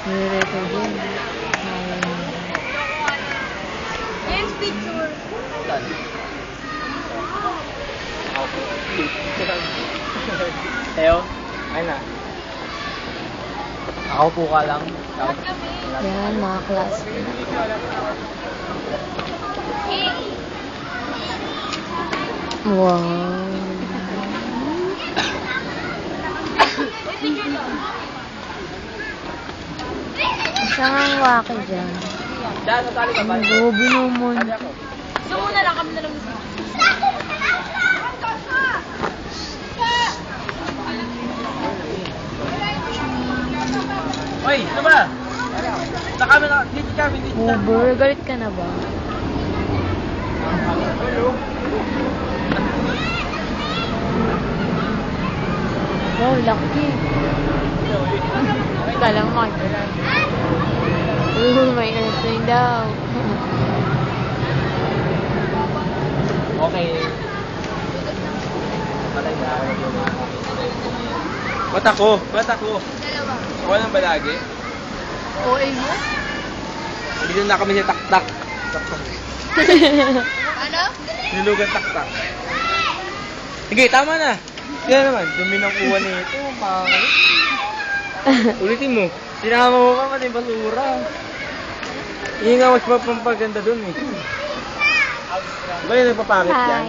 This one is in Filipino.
Nire ko din. Yes, picture. Saan? Tayo? Ay na. Ako po ka lang. Yan, mga class. Wow. Isang ang waki dyan. Diyan, natali ka ba? Ang gobi naman. Tali ako. So muna lang kami na lang. Oy, ano ba? Dito kami, dito na. Uber, galit ka na ba? Wow, laki. Kala mo makikita. May airplane daw. Okay. Ba't ako? Ba't ako? Dalawa. Walang balagi. OA mo? Dito na kami sa taktak. Ano? Nilugan taktak. Sige, tama na. Kaya naman, dumi ng uwan nito. Pangit. Ulitin mo. Sinama mo pa pati basura. Hindi nga mas mapampaganda dun eh. Ba yung nagpapangit yan? Hi.